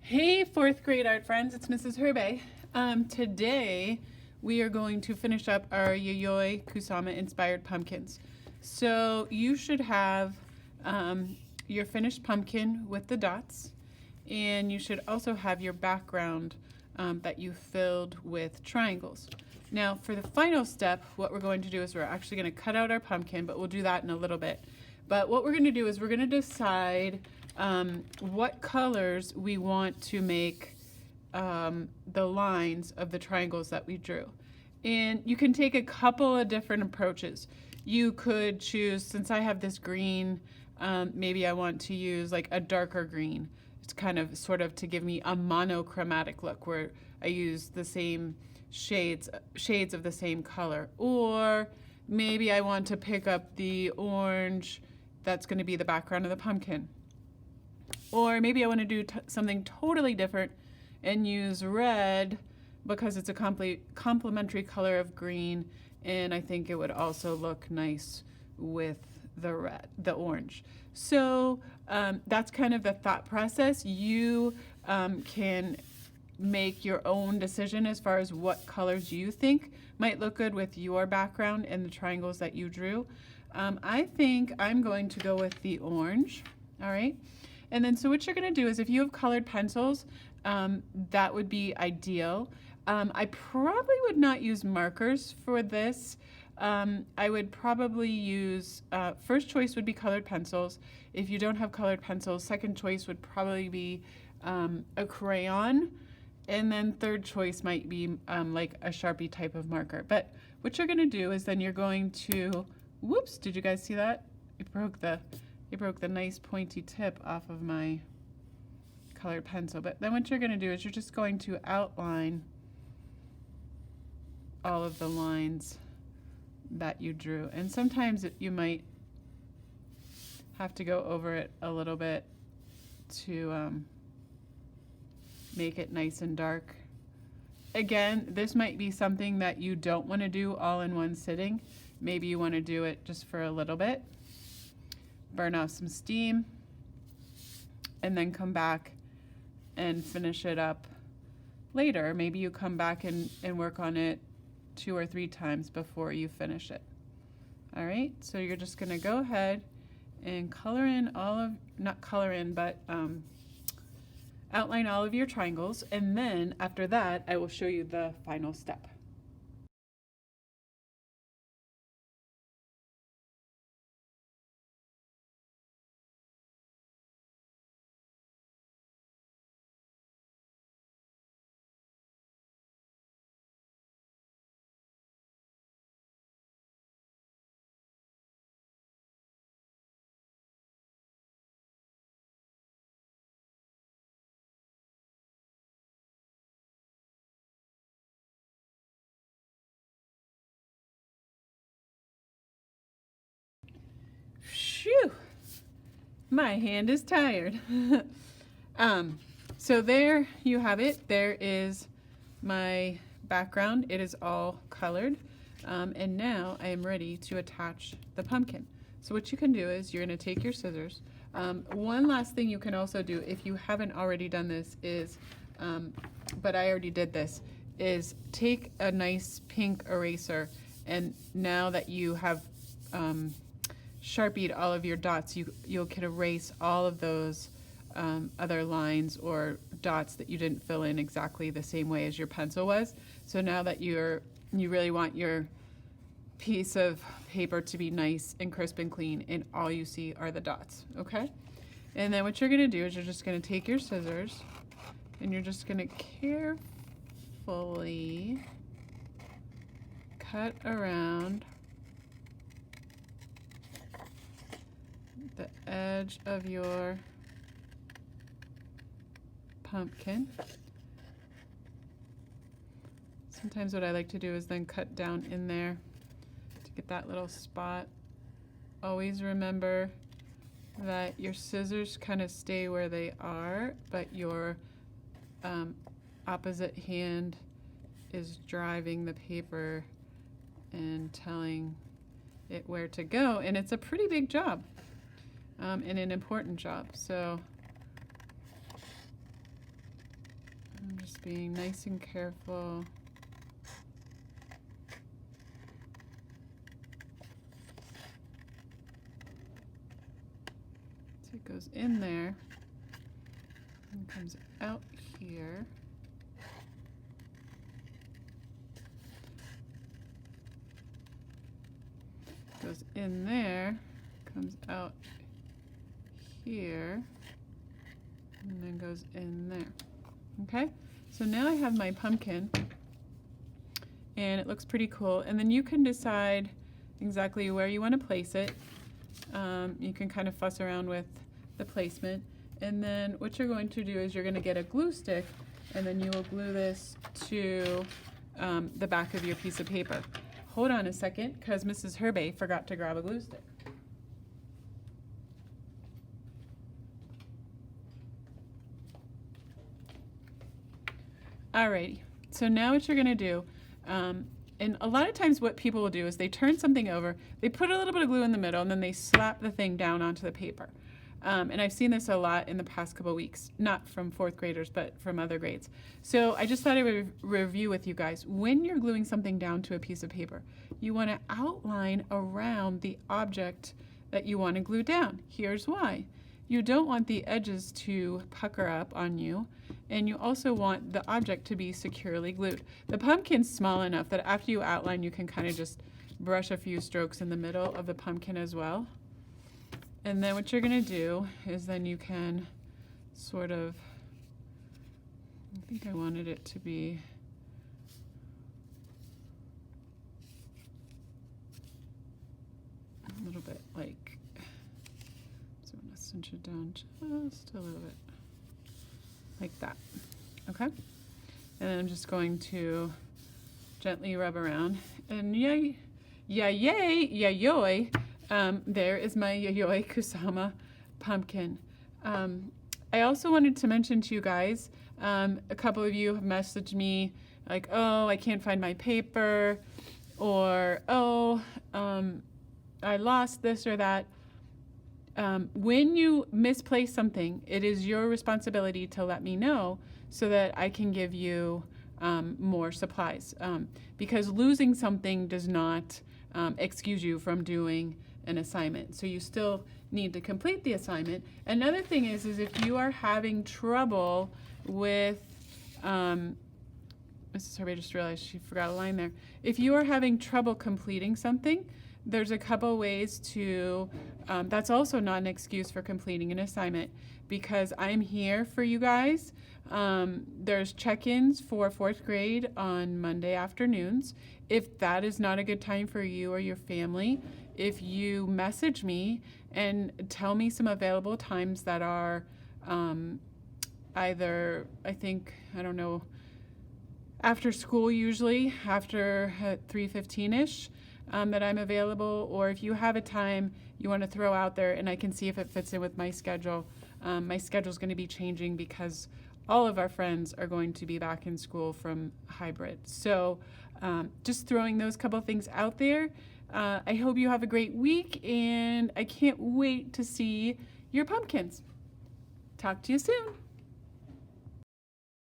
Hey, fourth grade art friends, it's Mrs. Herbay. Today we are going to finish up our Yayoi Kusama inspired pumpkins. So you should have your finished pumpkin with the dots, and you should also have your background that you filled with triangles. Now for the final step, what we're going to do is we're actually going to cut out our pumpkin, but we'll do that in a little bit. But what we're going to do is we're going to decide what colors we want to make the lines of the triangles that we drew. And you can take a couple of different approaches. You could choose, since I have this green, maybe I want to use like a darker green. It's kind of sort of to give me a monochromatic look where I use the same shades of the same color. Or maybe I want to pick up the orange that's going to be the background of the pumpkin. Or maybe I want to do something totally different and use red because it's a complementary color of green, and I think it would also look nice with the orange. So that's kind of the thought process. You can make your own decision as far as what colors you think might look good with your background and the triangles that you drew. I think I'm going to go with the orange, all right? And then so what you're going to do is if you have colored pencils, that would be ideal. I probably would not use markers for this. I would probably use, first choice would be colored pencils. If you don't have colored pencils, second choice would probably be a crayon. And then third choice might be like a Sharpie type of marker. But what you're going to do is then you're going to, whoops, did you guys see that? It broke the nice pointy tip off of my colored pencil. But then what you're going to do is you're just going to outline all of the lines that you drew. And sometimes you might have to go over it a little bit to make it nice and dark. Again, this might be something that you don't want to do all in one sitting. Maybe you want to do it just for a little bit. Burn off some steam, and then come back and finish it up later. Maybe you come back and work on it 2 or 3 times before you finish it. All right, so you're just gonna go ahead and color in not color in, but outline all of your triangles, and then after that, I will show you the final step. Phew, my hand is tired. So there you have it. There is my background. It is all colored. And now I am ready to attach the pumpkin. So what you can do is you're going to take your scissors. One last thing you can also do if you haven't already done this is, but I already did this, is take a nice pink eraser, and now that you have Sharpied all of your dots, you can erase all of those other lines or dots that you didn't fill in exactly the same way as your pencil was. So now that you really want your piece of paper to be nice and crisp and clean, and all you see are the dots, okay? And then what you're gonna do is you're just gonna take your scissors and you're just gonna carefully cut around the edge of your pumpkin. Sometimes what I like to do is then cut down in there to get that little spot. Always remember that your scissors kind of stay where they are, but your opposite hand is driving the paper and telling it where to go, and it's a pretty big job. And an important job. So I'm just being nice and careful. So it goes in there and comes out here. Goes in there, comes out here, and then goes in there. Okay, so now I have my pumpkin, and it looks pretty cool. And then you can decide exactly where you want to place it. You can kind of fuss around with the placement. And then what you're going to do is you're going to get a glue stick, and then you will glue this to the back of your piece of paper. Hold on a second, because Mrs. Herbay forgot to grab a glue stick. Alrighty, so now what you're going to do, and a lot of times what people will do is they turn something over, they put a little bit of glue in the middle, and then they slap the thing down onto the paper. And I've seen this a lot in the past couple weeks, not from fourth graders, but from other grades. So I just thought I would review with you guys. When you're gluing something down to a piece of paper, you want to outline around the object that you want to glue down. Here's why. You don't want the edges to pucker up on you, and you also want the object to be securely glued. The pumpkin's small enough that after you outline, you can kind of just brush a few strokes in the middle of the pumpkin as well. And then what you're going to do is then you can sort of, I think I wanted it to be a little bit like, so I'm going to cinch it down just a little bit, like that, okay? And then I'm just going to gently rub around, and Yayoi, there is my Yayoi Kusama pumpkin. I also wanted to mention to you guys, a couple of you have messaged me like, oh, I can't find my paper, or oh, I lost this or that. When you misplace something, it is your responsibility to let me know so that I can give you more supplies. Because losing something does not excuse you from doing an assignment. So you still need to complete the assignment. Another thing is if you are having trouble with, Mrs. Herbay just realized she forgot a line there. If you are having trouble completing something, there's a couple ways to, that's also not an excuse for completing an assignment, because I'm here for you guys. There's check-ins for fourth grade on Monday afternoons. If that is not a good time for you or your family, if you message me and tell me some available times that are either, I don't know, after school usually, after 3:15-ish, that I'm available, or if you have a time you want to throw out there and I can see if it fits in with my schedule. My schedule is going to be changing because all of our friends are going to be back in school from hybrid. So just throwing those couple things out there. I hope you have a great week, and I can't wait to see your pumpkins. Talk to you soon.